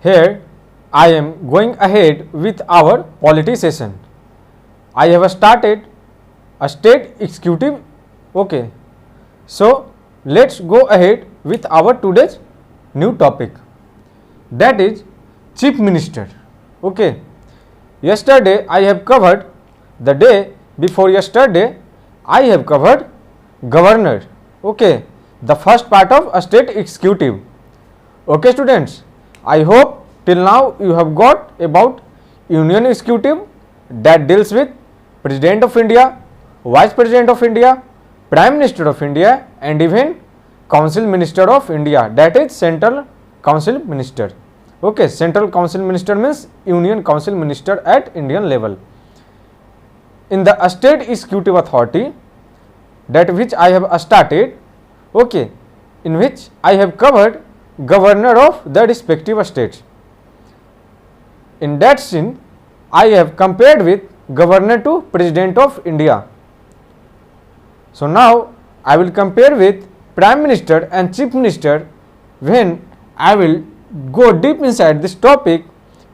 Here I am going ahead with our polity session. I have started a state executive. Okay, so let's go ahead with our today's new topic, that is chief minister. Okay, yesterday I have covered, the day before yesterday I have covered governor. Okay, the first part of a state executive. Okay students, I hope till now you have got about union executive, that deals with president of India, vice president of India, prime minister of India, and even council minister of India, that is central council minister. Okay, central council minister means union council minister at Indian level. In the state executive authority, that which I have started, okay, in which I have covered governor of the respective states. In that scene, I have compared with governor to president of India. So now I will compare with prime minister and chief minister. When I will go deep inside this topic,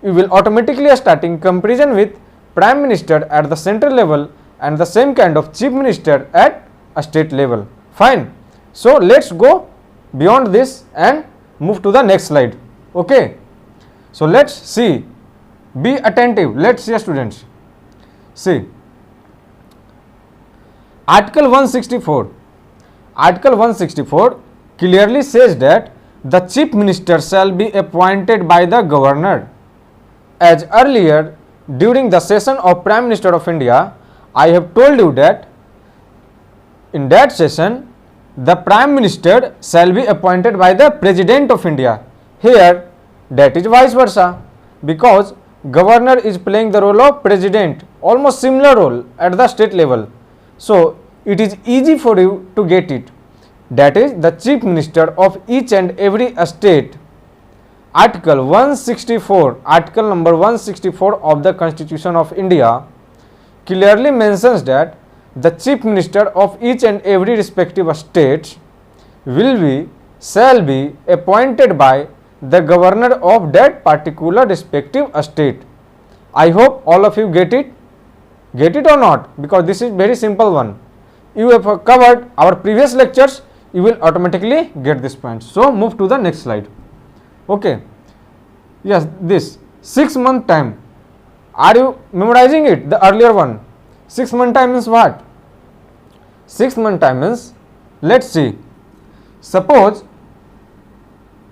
you will automatically starting comparison with prime minister at the central level and the same kind of chief minister at a state level. Fine. So let's go beyond this and move to the next slide. Okay, so let's see, be attentive. Let's see students, see article 164. Article 164 clearly says that the chief minister shall be appointed by the governor. As earlier during the session of Prime Minister of India, I have told you that in that session the Prime Minister shall be appointed by the President of India. Here that is vice versa, because governor is playing the role of president, almost similar role at the state level. So it is easy for you to get it, that is the chief minister of each and every state. Article 164, article number 164 of the Constitution of India clearly mentions that the chief minister of each and every respective state shall be appointed by the governor of that particular respective state. I hope all of you get it or not, because this is very simple one. You have covered our previous lectures, you will automatically get this point. So move to the next slide. Okay, yes, this 6 month time, are you memorizing it, the earlier one? 6 month time means what? 6 month time means, let's see, suppose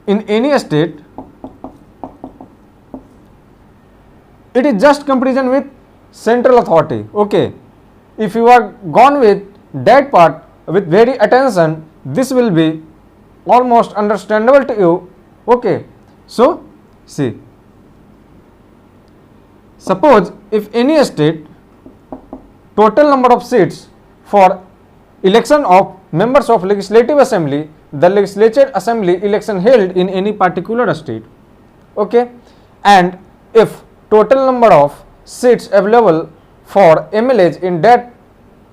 in any state it is just comparison with central authority. Okay, if you are gone with that part with very attention, this will be almost understandable to you. Okay, so see, suppose if any state total number of seats for election of members of legislative assembly, the legislature assembly election held in any particular state. Okay, and if total number of seats available for MLAs in that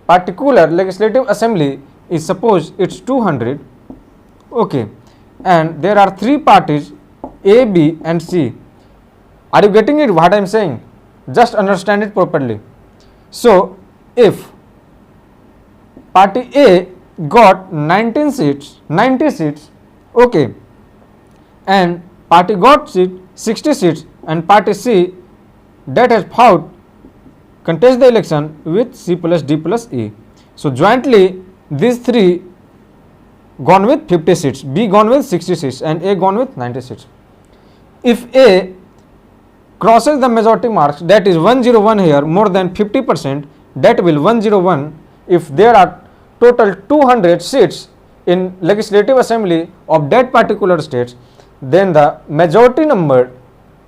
particular legislative assembly is, suppose it's 200. Okay, and there are 3 parties A, B and C. Are you getting it what I am saying? Just understand it properly. So if party A got 90 seats, okay, and party got 60 seats, and party C that has fought contest the election with C plus D plus E. So jointly these 3 gone with 50 seats, B gone with 60 seats and A gone with 90 seats. If A crosses the majority marks, that is 101 here, more than 50%, that will 101. If there are total 200 seats in legislative assembly of that particular state, then the majority number,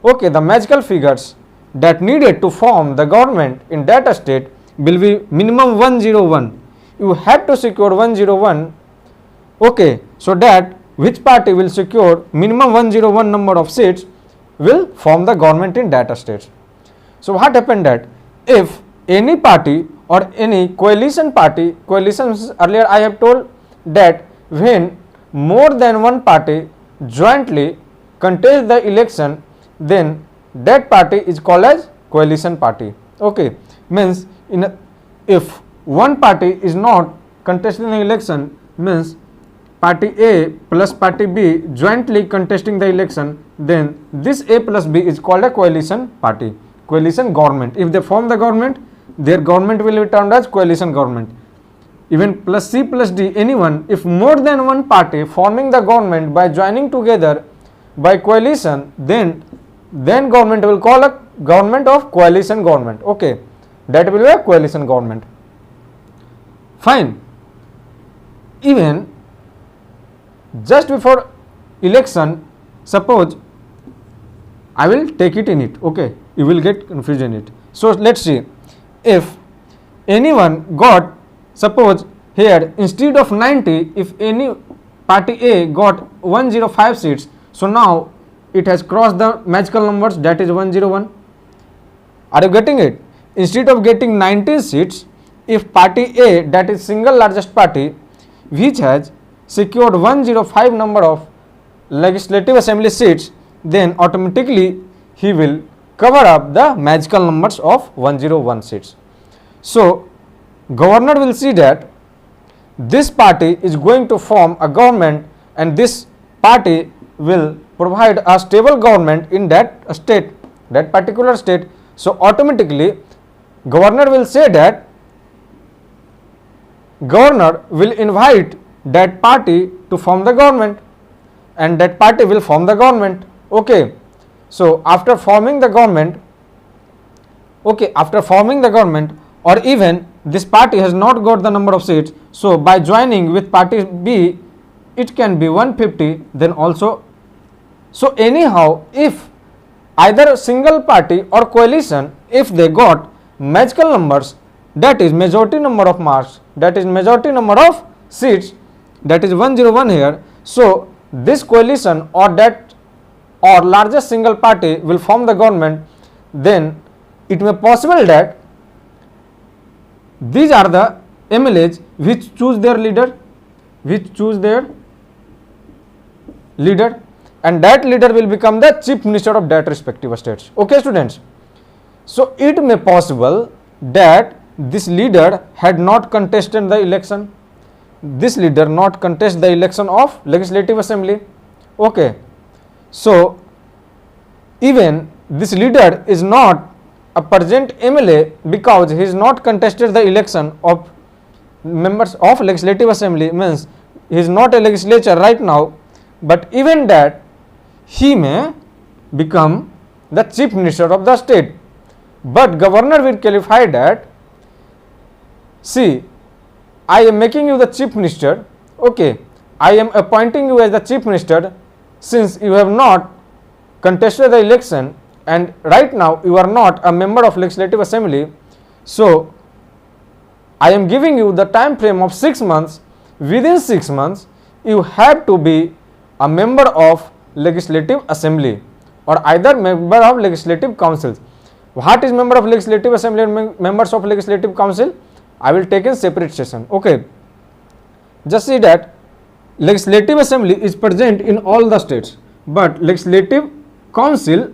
okay, the magical figures that needed to form the government in that state will be minimum 101. You have to secure 101, okay, so that which party will secure minimum 101 number of seats will form the government in that state. So what happened that if any party or any coalition party, coalitions earlier I have told that when more than one party jointly contest the election then that party is called as coalition party. Okay, means if one party is not contesting the election, means party A plus party B jointly contesting the election, then this A plus B is called a coalition party, coalition government. If they form the government, their government will be termed as coalition government. Even plus C plus D, anyone, if more than one party forming the government by joining together by coalition, then government will call a government of coalition government. Okay, that will be a coalition government. Fine. Even just before election, suppose I will take it in it. Okay, you will get confused in it. So let's see, if anyone got, suppose here instead of 90, if any party A got 105 seats, so now it has crossed the magical numbers, that is 101. Are you getting it? Instead of getting 19 seats, if party A, that is single largest party, which has secured 105 number of legislative assembly seats, then automatically he will cover up the magical numbers of 101 seats. So governor will see that this party is going to form a government and this party will provide a stable government in that state, that particular state. So automatically governor will say that governor will invite that party to form the government and that party will form the government. Okay, so after forming the government, or even this party has not got the number of seats, so by joining with party B, it can be 150, then also. So anyhow, if either single party or coalition, if they got magical numbers, that is majority number of marks, that is majority number of seats, that is 101 here, so this coalition or that or largest single party will form the government, then it may possible that these are the MLAs which choose their leader, and that leader will become the chief minister of that respective states. Okay, students. So it may possible that this leader had not contested the election, of legislative assembly. Okay, so even this leader is not a present MLA because he is not contested the election of members of legislative assembly, means he is not a legislature right now, but even that he may become the chief minister of the state. But governor will clarify that, see, I am making you the chief minister, okay, I am appointing you as the chief minister since you have not contested the election and right now you are not a member of legislative assembly. So I am giving you the time frame of 6 months. Within 6 months you have to be a member of legislative assembly or either member of legislative councils. What is member of legislative assembly and members of legislative council? I will take in separate session. Okay, just see that legislative assembly is present in all the states, but legislative council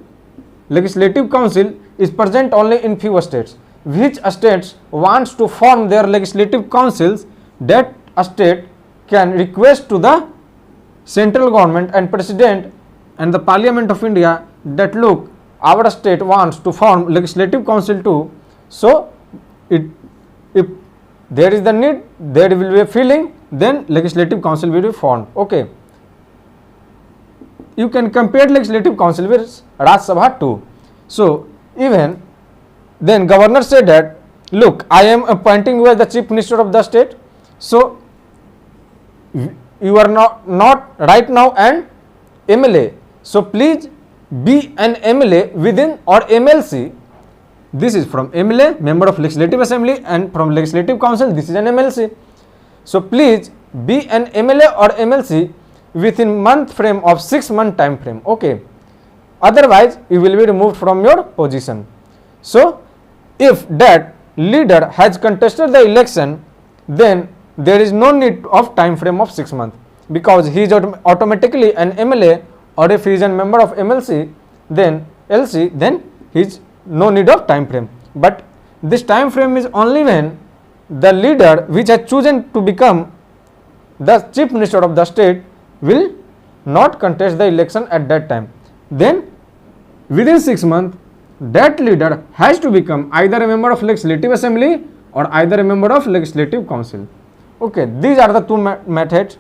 is present only in few states. Which states wants to form their legislative councils, that state can request to the central government and president and the parliament of India that look, our state wants to form legislative council too. So if there is the need, there will be a feeling, then legislative council will be formed. Okay, you can compare legislative council with Raj Sabha too. So even then governor said that, look, I am appointing you as the chief minister of the state, so you are not right now an MLA, so please be an MLA within or MLC. This is from MLA, member of legislative assembly, and from legislative council this is an MLC. So please be an MLA or MLC within month frame of 6 month time frame. Okay, otherwise you will be removed from your position. So if that leader has contested the election, then there is no need of time frame of 6 months because he is automatically an MLA, or if he is a member of MLC, then LC, then is no need of time frame. But this time frame is only when the leader which has chosen to become the chief minister of the state will not contest the election at that time. Then within 6 months, that leader has to become either a member of legislative assembly or either a member of legislative council. Okay, these are the two methods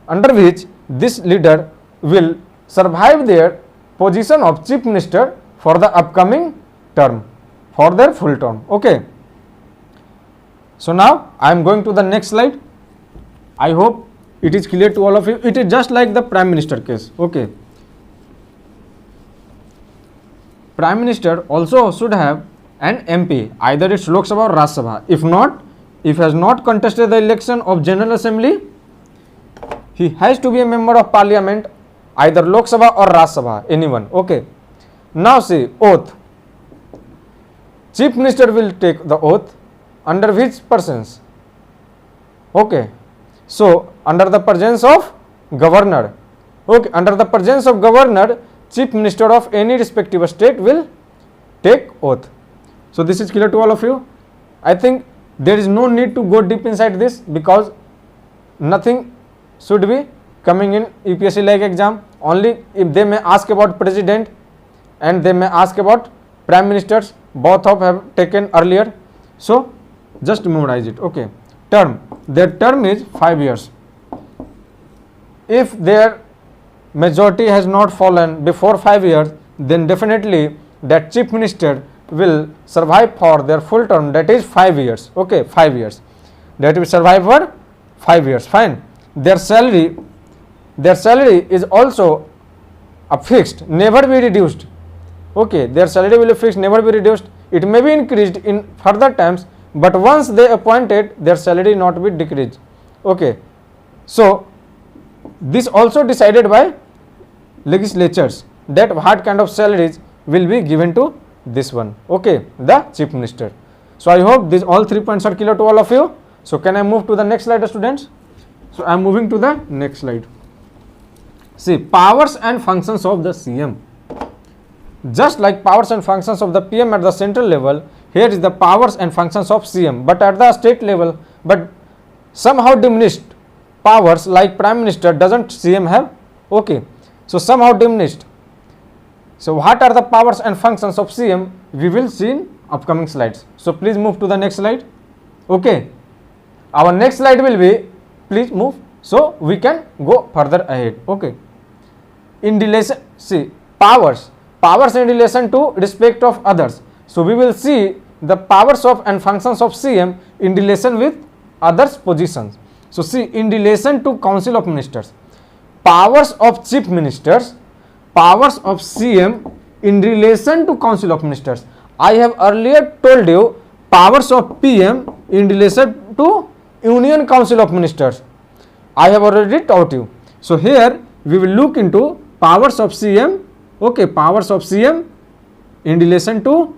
under which this leader will survive their position of chief minister for the upcoming term, for their full term. Okay. So now I am going to the next slide. I hope it is clear to all of you. It is just like the prime minister case. Okay. Prime minister also should have an MP, either it's Lok Sabha or Rajya Sabha. If not, if has not contested the election of General Assembly, he has to be a member of Parliament, either Lok Sabha or Rajya Sabha, anyone. Okay. Now see, oath. Chief Minister will take the oath under which persons? Okay. So under the presence of governor. Okay. Under the presence of governor, Chief Minister of any respective state will take oath. So this is clear to all of you. I think there is no need to go deep inside this because nothing should be coming in UPSC like exam. Only if they may ask about president and they may ask about prime ministers, both of have taken earlier. So just memorize it. Okay. Term. Their term is 5 years. If their majority has not fallen before 5 years, then definitely that chief minister will survive for their full term, that is 5 years. Okay, 5 years. That will survive for 5 years. Fine. Their salary is also a fixed, never be reduced. Okay, their salary will be fixed, never be reduced. It may be increased in further times, but once they appointed, their salary not be decreased. Okay, so this also decided by legislatures that what kind of salaries will be given to this one. Okay, the chief minister. So I hope these all 3 points are clear to all of you. So can I move to the next slide, students? So I am moving to the next slide. See, powers and functions of the CM. Just like powers and functions of the PM at the central level, here is the powers and functions of CM, but at the state level, but somehow diminished powers like prime minister doesn't CM have. Okay, so somehow diminished. So what are the powers and functions of CM? We will see in upcoming slides. So please move to the next slide. Okay, our next slide will be, please move so we can go further ahead. Okay, in relation, see, powers in relation to respect of others. So we will see the powers of and functions of CM in relation with others positions. So see, in relation to council of ministers, powers of chief ministers, powers of CM in relation to council of ministers. I have earlier told you powers of PM in relation to union council of ministers. I have already taught you. So here we will look into powers of CM. Okay, powers of CM in relation to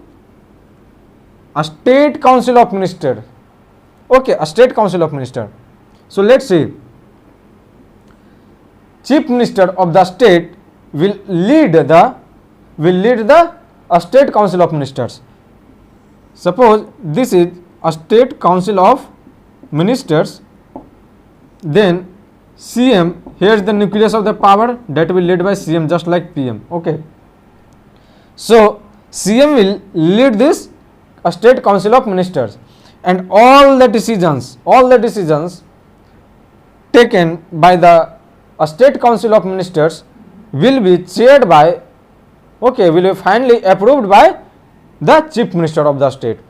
a state council of minister. Okay, a state council of minister. So let's see. Chief minister of the state will lead the state council of ministers. Suppose this is a state council of ministers, then CM, here is the nucleus of the power that will lead by CM, just like PM. Okay, so CM will lead this a state council of ministers, and all the decisions taken by the a state council of ministers will be chaired by, okay, will be finally approved by the chief minister of the state,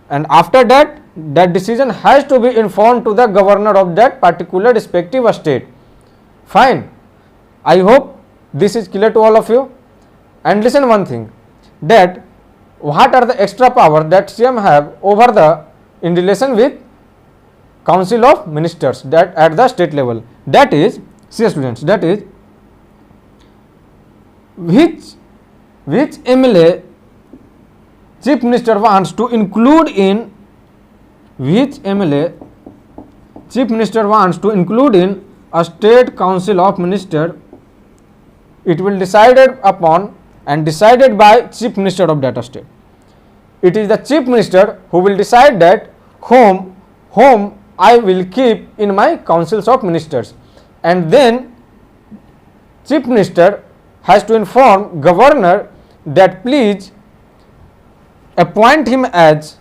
and after that, that decision has to be informed to the governor of that particular respective state. Fine. I hope this is clear to all of you. And listen one thing, that what are the extra power that CM have over the in relation with council of ministers that at the state level. That is, see students, that is which MLA chief minister wants to include in, which MLA chief minister wants to include in a state council of minister, it will decided upon and decided by Chief Minister of that state. It is the Chief Minister who will decide that whom I will keep in my councils of ministers, and then Chief Minister has to inform Governor that please appoint him as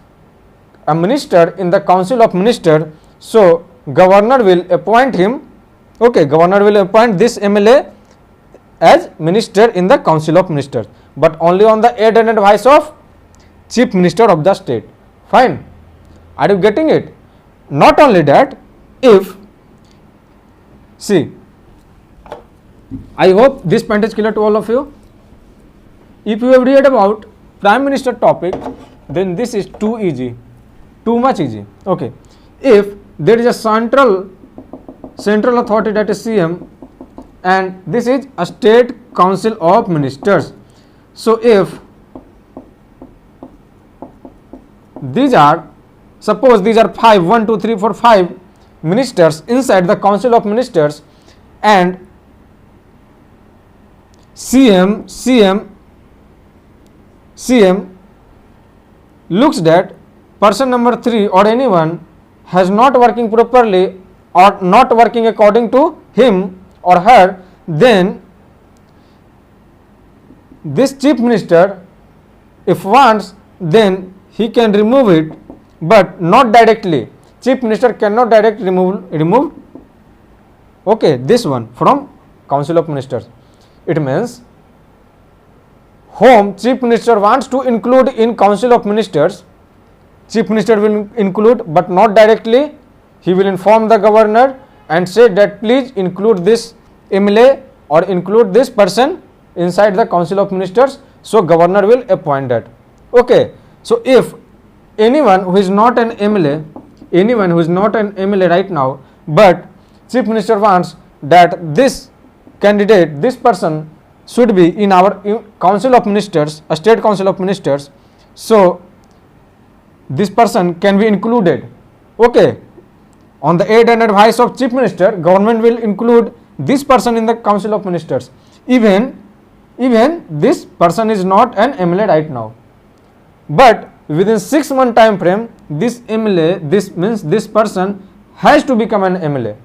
a minister in the council of ministers. So Governor will appoint him, okay, Governor will appoint this MLA as minister in the council of ministers, but only on the aid and advice of Chief Minister of the state. Fine, are you getting it? Not only that, if, see, I hope this point is clear to all of you. If you have read about Prime Minister topic, then this is too easy, too much easy. Okay, if there is a central authority, that is CM, and this is a state council of ministers. So if these are, suppose these are 5, 1, 2, 3, 4, 5 ministers inside the council of ministers, and CM looks that person number 3 or anyone has not working properly or not working according to him or her, then this Chief Minister, if wants, then he can remove it, but not directly. Chief Minister cannot directly remove this one from Council of Ministers. It means whom Chief Minister wants to include in Council of Ministers, Chief Minister will include, but not directly. He will inform the Governor and say that please include this MLA or include this person inside the Council of Ministers. So Governor will appoint that. Okay. So if anyone who is not an MLA, right now, but Chief Minister wants that this candidate, this person should be in our Council of Ministers, a state Council of Ministers, so this person can be included. Okay, on the aid and advice of Chief Minister, government will include this person in the Council of Ministers, even this person is not an MLA right now, but within 6 month time frame, this MLA, this means this person has to become an MLA.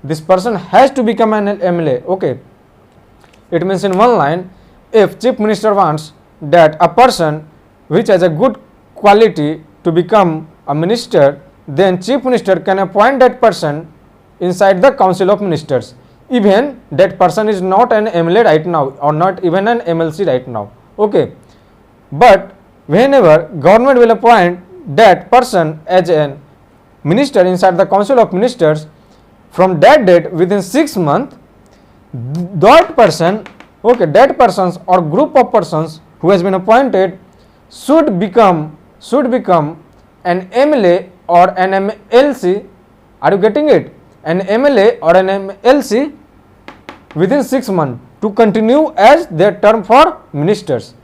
This person has to become an MLA. Okay, it means in one line, if Chief Minister wants that a person which has a good quality to become a minister, then Chief Minister can appoint that person inside the Council of Ministers, even that person is not an MLA right now or not even an MLC right now. Okay, but whenever government will appoint that person as a minister inside the Council of Ministers, from that date within 6 months, that person, that persons or group of persons who has been appointed should become an MLA or an MLC. Are you getting it? An MLA or an MLC within 6 months to continue as their term for ministers,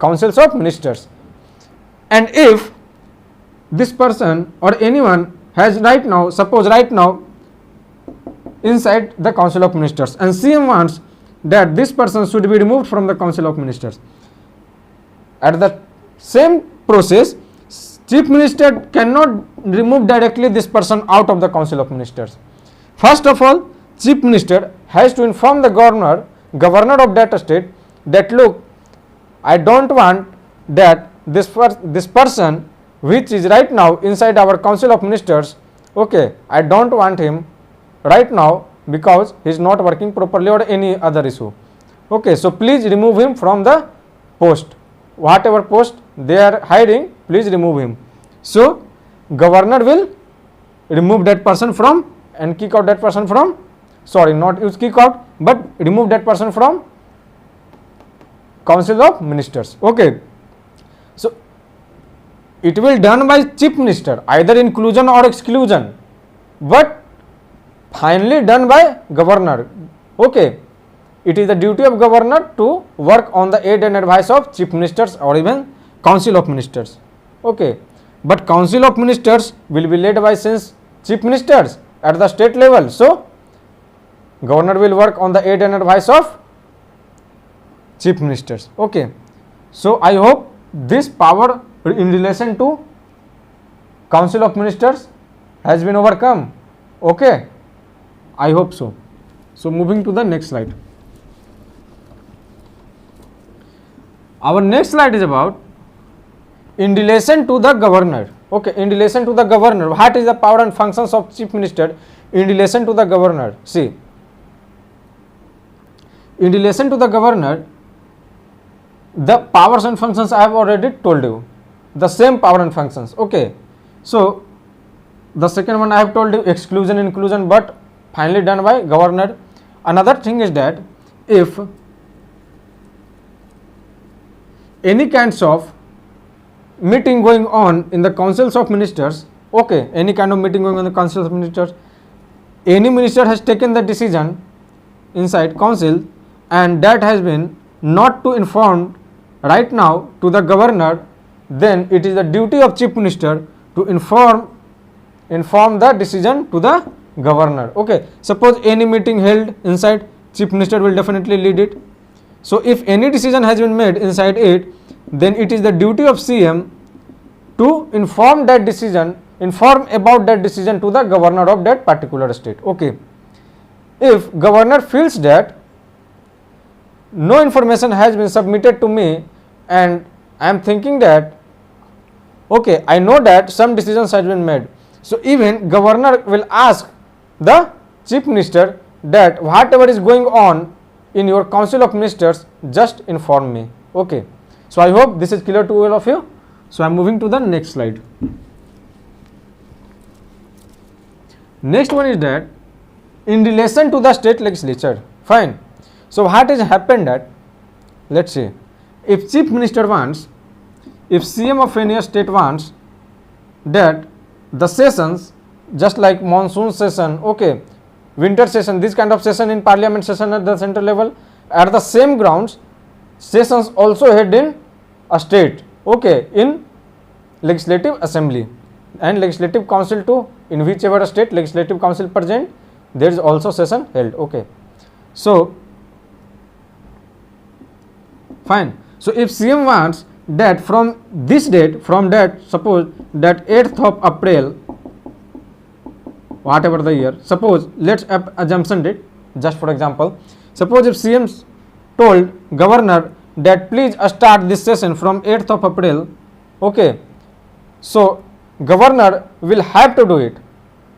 councils of ministers. And if this person or anyone has right now, suppose right now inside the Council of Ministers, and CM wants that this person should be removed from the Council of Ministers, at the same process, Chief Minister cannot remove directly this person out of the Council of Ministers. First of all, Chief Minister has to inform the governor of that state that look, I don't want that this person which is right now inside our Council of Ministers, I don't want him right now because he is not working properly or any other issue. So please remove him from the post. Whatever post they are hiring, please remove him. So governor will remove that person from and kick out that person from, not use kick out, but remove that person from Council of Ministers. So it will done by Chief Minister, either inclusion or exclusion, but finally done by governor. It is the duty of governor to work on the aid and advice of Chief Ministers or even Council of Ministers. But Council of Ministers will be led by since Chief Ministers at the state level. So governor will work on the aid and advice of chief ministers. Okay, so I hope this power in relation to council of ministers has been overcome. Okay, I hope so. So moving to the next slide. Our next slide is about in relation to the governor. Okay, in relation to the governor, what is the power and functions of chief minister in relation to the governor? See, in relation to the governor, the powers and functions I have already told you, the same power and functions. Okay, so the second one I have told you, exclusion, inclusion, but finally done by governor. Another thing is that if any kinds of meeting going on in the councils of ministers, okay, any kind of meeting going on in the councils of ministers, any minister has taken the decision inside council and that has been not to inform right now to the governor, then it is the duty of chief minister to inform the decision to the governor. Okay, suppose any meeting held inside, chief minister will definitely lead it. So if any decision has been made inside it, then it is the duty of CM to inform about that decision to the governor of that particular state. Okay, if governor feels that no information has been submitted to me and I am thinking that, okay, I know that some decisions has been made, so even governor will ask the chief minister that whatever is going on in your council of ministers, just inform me. Okay, so I hope this is clear to all of you. So I am moving to the next slide. Next one is that in relation to the state legislature. Fine. So what has happened that, let's say, if chief minister wants, if CM of any state wants that the sessions, just like monsoon session, okay, winter session, this kind of session in parliament session at the central level, at the same grounds, sessions also held in a state, okay, in legislative assembly and legislative council too, in whichever state legislative council present, there is also session held. Okay, so fine. So if CM wants that from this date, from that, suppose that 8th of April, whatever the year, suppose let's assumption date, just for example, suppose if CM told governor that please start this session from 8th of April, okay, so governor will have to do it.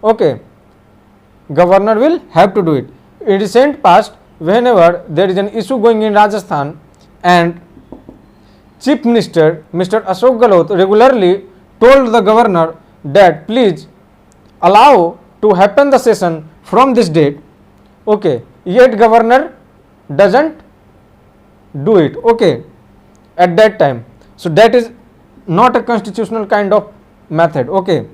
Okay, governor will have to do it. In recent past, whenever there is an issue going in Rajasthan and chief minister Mr. Ashok Gehlot regularly told the governor that please allow to happen the session from this date, okay, yet governor doesn't do it, okay, at that time. So that is not a constitutional kind of method. Okay,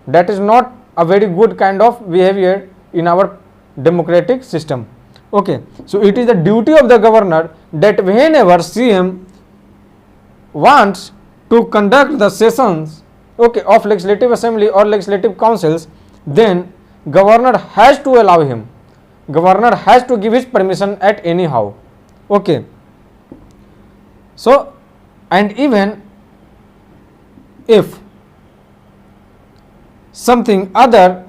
that is not a very good kind of behavior in our democratic system. Okay, so it is the duty of the governor that whenever CM wants to conduct the sessions, okay, of legislative assembly or legislative councils, then governor has to allow him, governor has to give his permission at anyhow. Okay, so and even if something other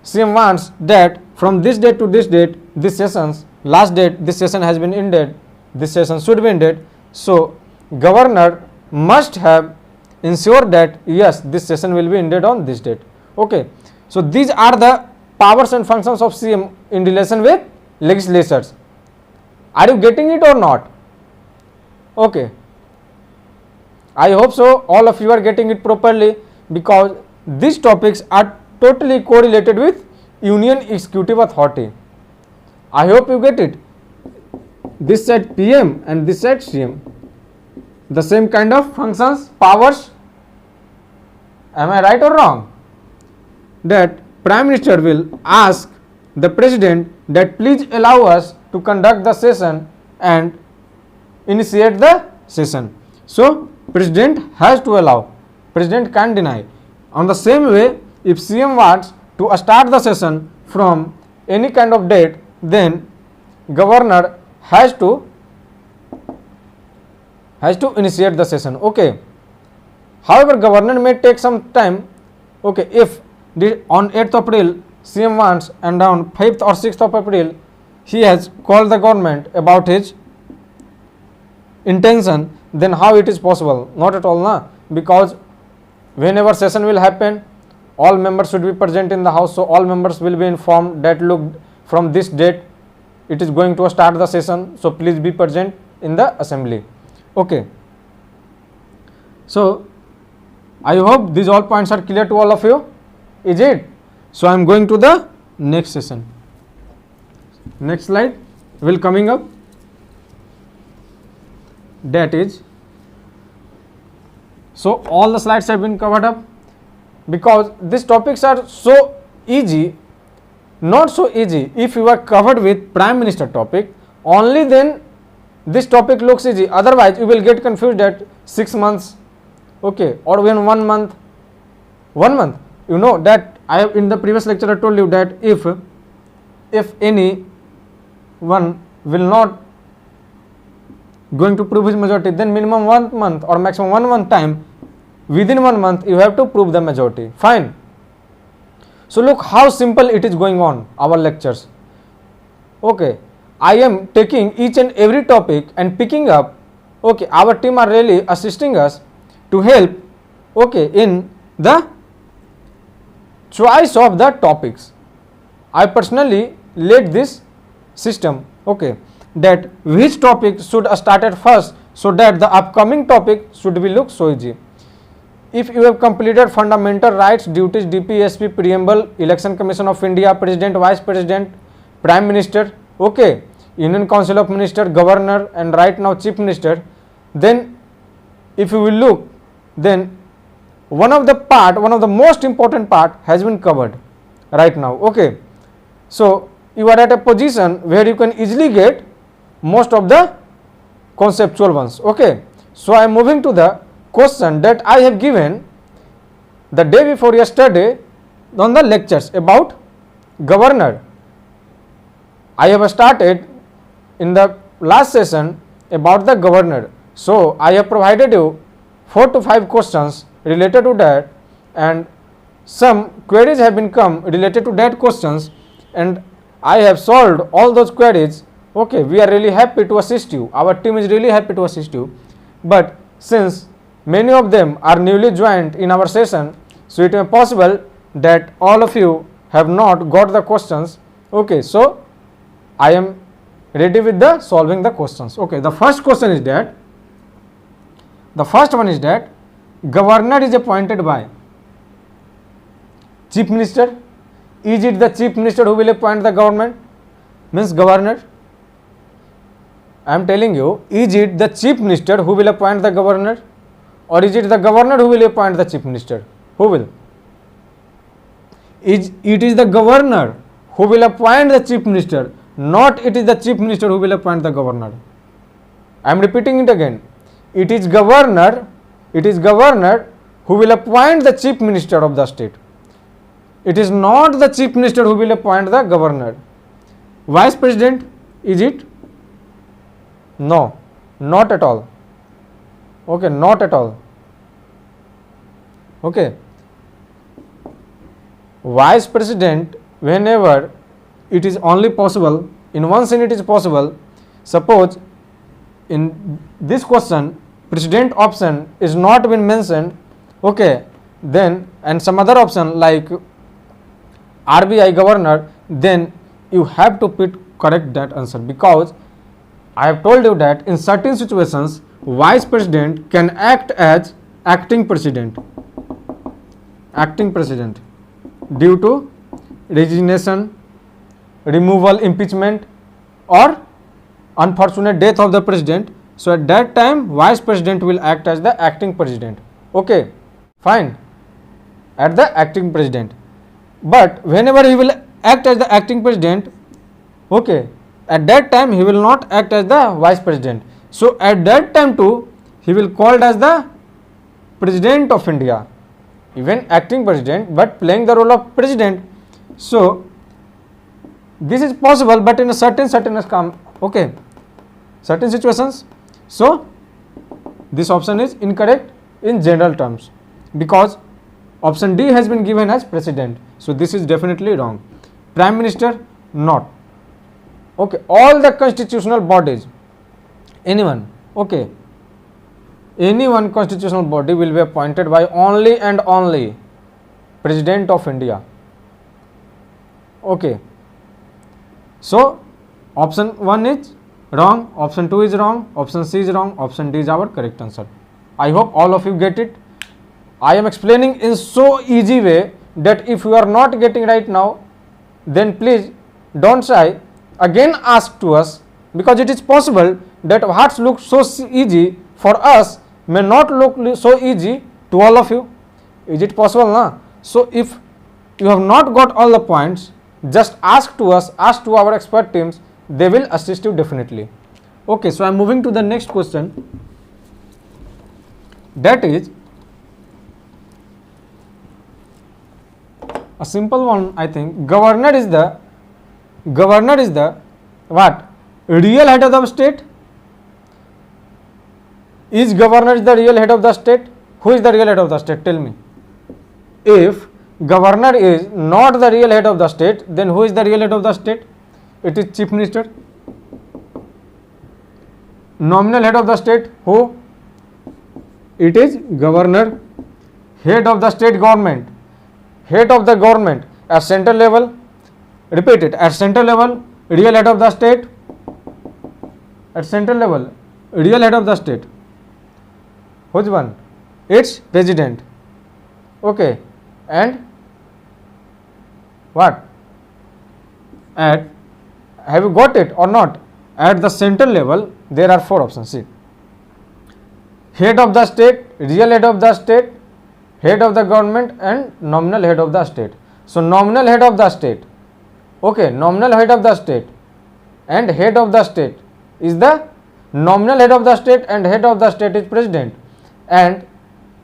CM wants that from this date to this date, this sessions, last date, this session has been ended, this session should be ended, so governor must have ensured that yes, this session will be ended on this date. Okay, so these are the powers and functions of CM in relation with legislatures. Are you getting it or not? Okay, I hope so all of you are getting it properly, because these topics are totally correlated with Union Executive Authority. I hope you get it. This side PM and this side CM, the same kind of functions, powers. Am I right or wrong? That Prime Minister will ask the President that please allow us to conduct the session and initiate the session. So President has to allow, President can't deny. On the same way, if CM wants to start the session from any kind of date, then governor has to has to initiate the session. Okay. However, governor may take some time. Okay, if on 8th April CM wants and on 5th or 6th of April he has called the government about his intention, then how it is possible? Not at all, na? Because whenever session will happen, all members should be present in the house, so all members will be informed that look, from this date it is going to start the session, so please be present in the assembly. Okay. So I hope these all points are clear to all of you. Is it? So I am going to the next session. Next slide will coming up. That is, so all the slides have been covered up, because these topics are so easy. Not so easy. If you are covered with Prime Minister topic, only then this topic looks easy. Otherwise you will get confused at 6 months, okay, or even 1 month. 1 month, you know that I have in the previous lecture I told you that if any one will not going to prove his majority, then minimum 1 month or maximum 1 month time, within 1 month you have to prove the majority. Fine. So look how simple it is going on, our lectures. Okay, I am taking each and every topic and picking up. Okay, our team are really assisting us to help, okay, in the choice of the topics. I personally led this system, okay, that which topic should start at first, so that the upcoming topic should be look so easy. If you have completed fundamental rights, duties, DPSP, preamble, Election Commission of India, President, Vice President, Prime Minister, okay, Union Council of Minister, Governor, and right now Chief Minister, then if you will look, then one of the most important part has been covered right now. Okay, so you are at a position where you can easily get most of the conceptual ones. Okay, so I am moving to the question that I have given the day before yesterday on the lectures about governor. I have started in the last session about the governor. So I have provided you 4 to 5 questions related to that, and some queries have been come related to that questions, and I have solved all those queries. Okay, we are really happy to assist you. Our team is really happy to assist you. But since many of them are newly joined in our session, so it may possible that all of you have not got the questions. Okay, so I am ready with the solving the questions. Okay, the first question is that, the first one is that governor is appointed by Chief Minister. Is it the Chief Minister who will appoint the government? Means governor. I am telling you, is it the Chief Minister who will appoint the governor, or is it the governor who will appoint the Chief Minister? Who will? It is the governor who will appoint the Chief Minister, not it is the Chief Minister who will appoint the governor. I am repeating it again. It is governor who will appoint the Chief Minister of the state. It is not the Chief Minister who will appoint the governor. Vice President, is it? No, not at all. Okay, not at all. Okay. Vice President, whenever it is only possible, in one scene it is possible. Suppose in this question, President option is not been mentioned, okay, then and some other option like RBI governor, then you have to put correct that answer, because I have told you that in certain situations Vice President can act as acting president due to resignation, removal, impeachment, or unfortunate death of the president. So at that time Vice President will act as the acting president. Okay, fine, at the acting president. But whenever he will act as the acting president, okay, at that time he will not act as the Vice President. So at that time too he will called as the President of India, even acting president but playing the role of president. So this is possible, but in a certain okay, certain situations. So This option is incorrect in general terms because option D has been given as president. So this is definitely wrong. Prime Minister, not. Okay, all the constitutional bodies, anyone, okay, any one constitutional body will be appointed by only and only President of India. Okay, so option 1 is wrong, option 2 is wrong, option C is wrong, option D is our correct answer. I hope all of you get it. I am explaining in so easy way that if you are not getting right now, then please don't shy, again ask to us, because it is possible that what looks so easy for us may not look so easy to all of you. Is it possible, na? So if you have not got all the points, just ask to us, ask to our expert teams, they will assist you definitely. Okay, so I am moving to the next question. That is a simple one, I think. Governor is the what? Real head of the state? Is governor the real head of the state? Who is the real head of the state? Tell me. If governor is not the real head of the state, then who is the real head of the state? It is chief minister. Nominal head of the state, who? It is governor. Head of the state government. Head of the government at central level. Repeat it. At central level, real head of the state. At central level, real head of the state. Which one? It's president. Okay. And what? At, have you got it or not? At the central level, there are 4 options. See. Head of the state, real head of the state, head of the government, and nominal head of the state. So nominal head of the state, okay, nominal head of the state and head of the state is the nominal head of the state, and head of the state is president, and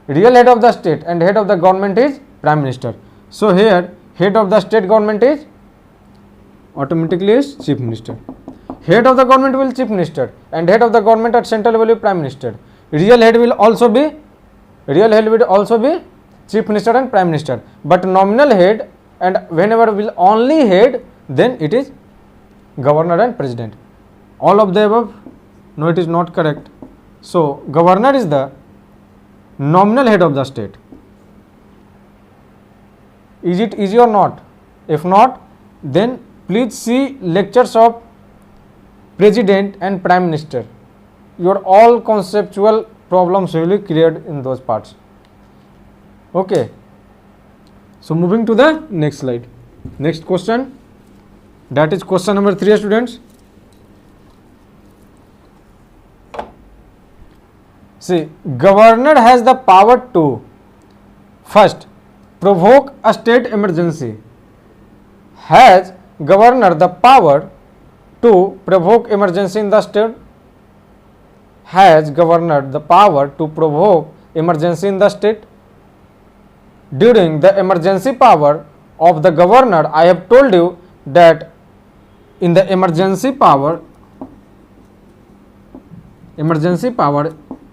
real head of the state and head of the government is prime minister. So here head of the state government is automatically is chief minister. Head of the government will chief minister, and head of the government at central level will be prime minister. Real head will also be chief minister and prime minister, but nominal head and whenever will only head, then it is governor and president. All of the above? No, it is not correct. So governor is the nominal head of the state. Is it easy or not? If not, then please see lectures of president and prime minister. Your all conceptual problems will be cleared in those parts. Okay. So moving to the next slide. Next question. That is question number 3, students. See, governor has the power to first provoke a state emergency. Has governor the power to provoke emergency in the state? Has governor the power to provoke emergency in the state? During the emergency power of the governor, I have told you that in the emergency power,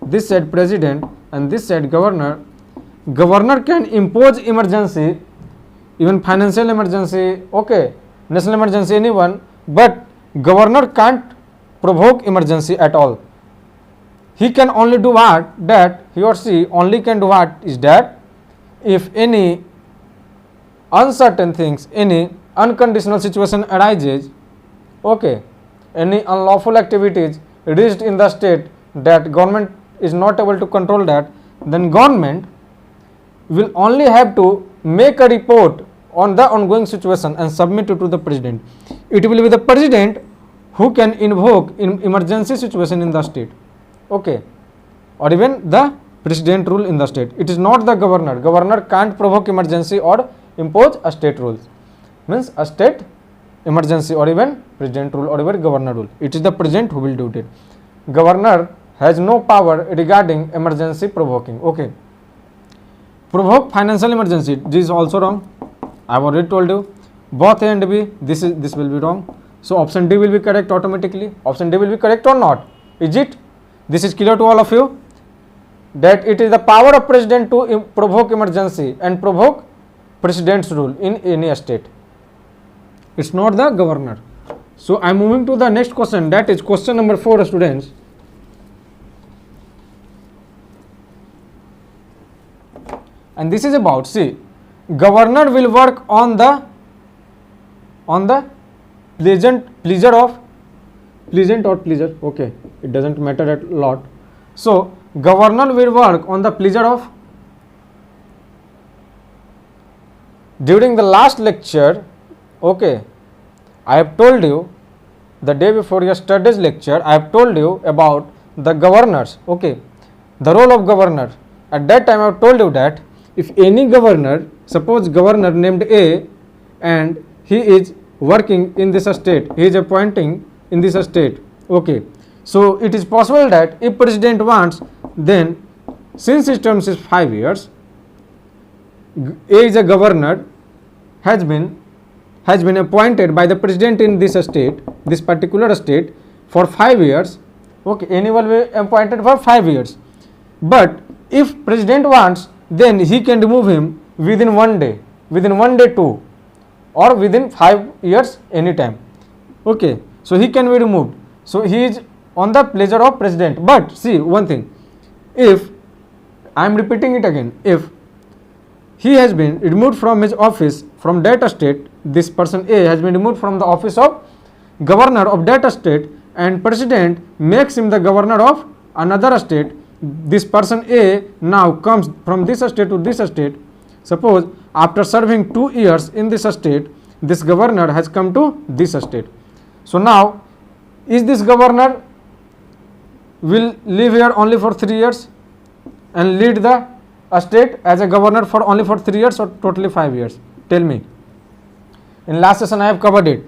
this said president and this said governor. Governor can impose emergency, even financial emergency, okay, national emergency, anyone, but governor can't provoke emergency at all. He can only do what? That he or she only can do what is that if any uncertain things, any unconditional situation arises, okay, any unlawful activities reached in the state that government is not able to control that, then government will only have to make a report on the ongoing situation and submit it to the president. It will be the president who can invoke emergency situation in the state, okay, or even the president rule in the state. It is not the governor. Governor can't provoke emergency or impose a state rules, means a state emergency or even president rule or even governor rule. It is the president who will do it. Governor has no power regarding emergency provoking. Okay. Provoke financial emergency. This is also wrong. I have already told you. Both A and B. This will be wrong. So option D will be correct automatically. Option D will be correct or not? Is it? This is clear to all of you. that it is the power of president to provoke emergency and provoke president's rule in any state. It's not the governor. So I am moving to the next question, that is question number 4, students. And this is about, see, governor will work on the pleasure, okay, it doesn't matter a lot. So governor will work on the pleasure of. During the last lecture, okay, I have told you, the day before yesterday's lecture, I have told you about the governors, okay, the role of governor. At that time I have told you that if any governor, suppose governor named A, and he is working in this state, he is appointing in this state, okay, so it is possible that if president wants, then since his term is 5 years, A is a governor, has been appointed by the president in this state, this particular state, for 5 years, okay, any will be appointed for 5 years. But if president wants, then he can remove him within 1 day, too, or within 5 years, anytime, okay, so he can be removed. So he is on the pleasure of president. But see one thing, if I am repeating it again, if he has been removed from his office from that state, this person A has been removed from the office of governor of that state, and president makes him the governor of another state, this person A now comes from this state to this state. Suppose after serving 2 years in this state, this governor has come to this state. So now, is this governor will live here only for 3 years and lead the state as a governor for only for 3 years or totally 5 years? Tell me. In last session I have covered it.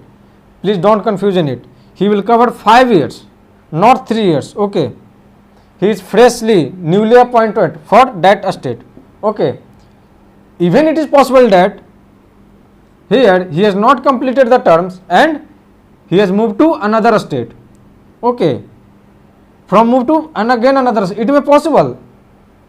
Please don't confuse in it. He will cover 5 years, not 3 years. Okay. He is freshly, newly appointed for that state. Okay. Even it is possible that here he has not completed the terms and he has moved to another state. Okay. From move to and again another state. It may possible.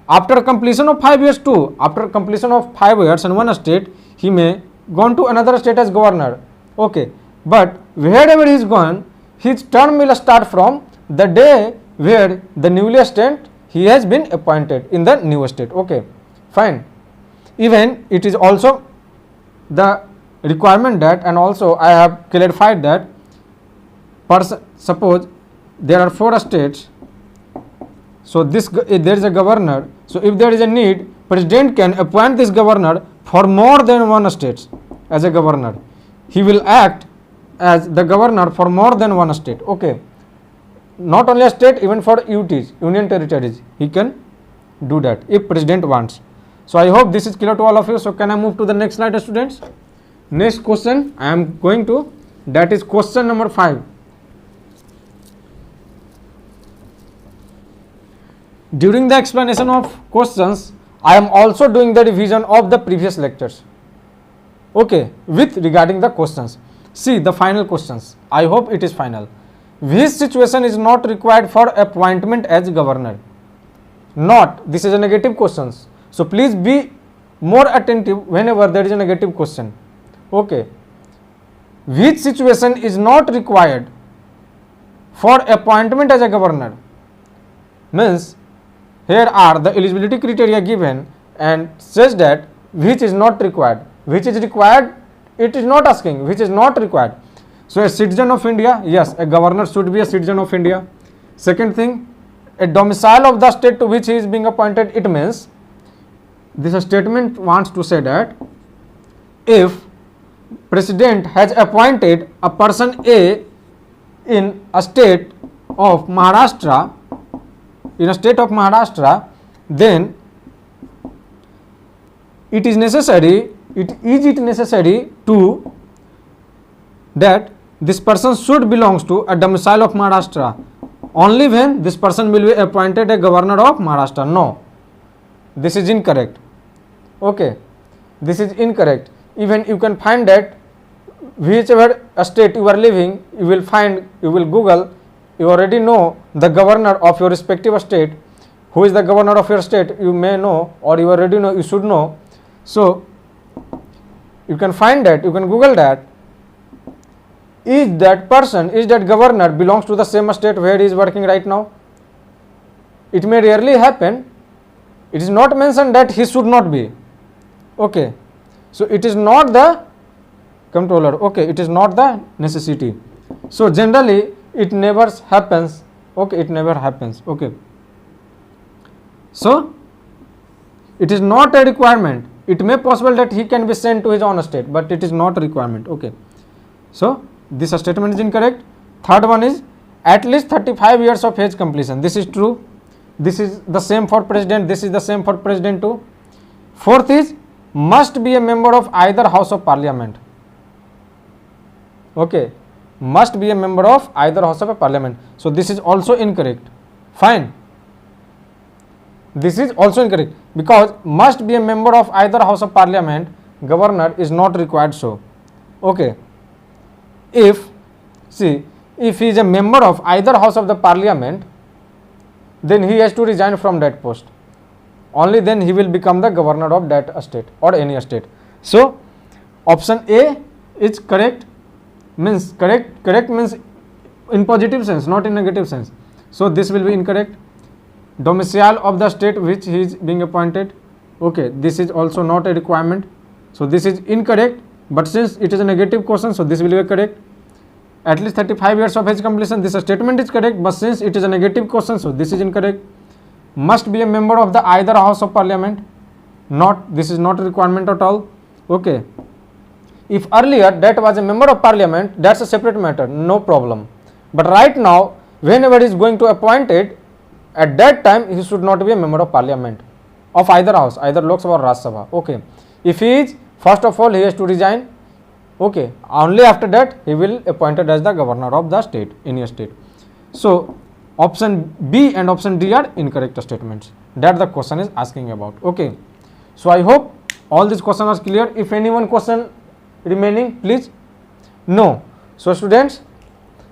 After completion of 5 years too, after completion of 5 years in one state, he may gone to another state as governor. Okay. But wherever he is gone, his term will start from the day where the newly state he has been appointed in the new state. Okay. Fine. Even it is also the requirement that, and also I have clarified that, suppose there are 4 states, so this there is a governor, so if there is a need, president can appoint this governor for more than one state as a governor. He will act as the governor for more than one state. Okay. Not only a state, even for UTs, union territories, he can do that if president wants. So I hope this is clear to all of you. So can I move to the next slide, students? Next question I am going to, that is question number 5. During the explanation of questions, I am also doing the revision of the previous lectures. Okay, with regarding the questions. See the final questions. I hope it is final. Which situation is not required for appointment as governor? Not. This is a negative questions. So please be more attentive whenever there is a negative question. Okay. Which situation is not required for appointment as a governor? Means here are the eligibility criteria given and says that which is not required. Which is required, it is not asking which is not required. So a citizen of India, yes, a governor should be a citizen of India. Second thing, a domicile of the state to which he is being appointed. It means this statement wants to say that if president has appointed a person A in a state of Maharashtra, then it is necessary to that this person should belongs to a domicile of Maharashtra only when this person will be appointed a governor of Maharashtra. No, this is incorrect. Okay, this is incorrect. Even you can find that whichever state you are living, you will find, you will Google, you already know the governor of your respective state. who is the governor of your state, you may know, or you already know, you should know. So you can find that, you can Google that. Is that person, is that governor belongs to the same state where he is working right now? It may rarely happen. It is not mentioned that he should not be. Okay. So it is not the controller. Okay. It is not the necessity. So generally it never happens. Okay. It never happens. Okay. So it is not a requirement. It may possible that he can be sent to his own state, but it is not a requirement. Okay. So this statement is incorrect. Third one is at least 35 years of age completion. This is true. This is the same for president. This is the same for president too. Fourth is must be a member of either house of parliament. Okay. Must be a member of either house of a parliament. So this is also incorrect. Fine. This is also incorrect because must be a member of either house of parliament, governor is not required so. Okay. If he is a member of either house of the parliament, then he has to resign from that post. Only then he will become the governor of that state or any state. So option A is correct, means correct means in positive sense, not in negative sense. So this will be incorrect. Domicile of the state which he is being appointed. Okay, this is also not a requirement. So this is incorrect, but since it is a negative question, so this will be correct. At least 35 years of age completion, this statement is correct, but since it is a negative question, so this is incorrect. Must be a member of the either house of parliament. Not, this is not a requirement at all. Okay. If earlier that was a member of parliament, that's a separate matter, no problem. But right now, whenever he is going to appoint it, at that time he should not be a member of parliament of either house, either Lok Sabha or Rajya Sabha. Okay. If he is, first of all he has to resign. Okay. Only after that he will appointed as the governor of the state, any state. So option B and option D are incorrect statements that the question is asking about. Okay. So I hope all these questions are clear. If any one question remaining, please. No. So students,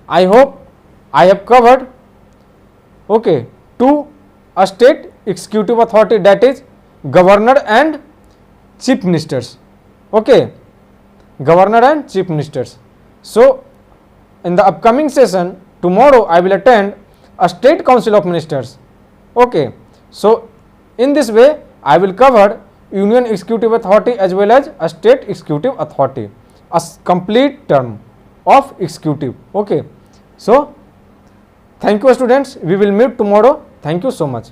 I hope I have covered, okay, to a state executive authority, that is governor and chief ministers. Okay, governor and chief ministers. So in the upcoming session tomorrow I will attend a state council of ministers. Okay, so in this way I will cover union executive authority as well as a state executive authority, a complete term of executive. Okay, so thank you students, we will meet tomorrow. Thank you so much.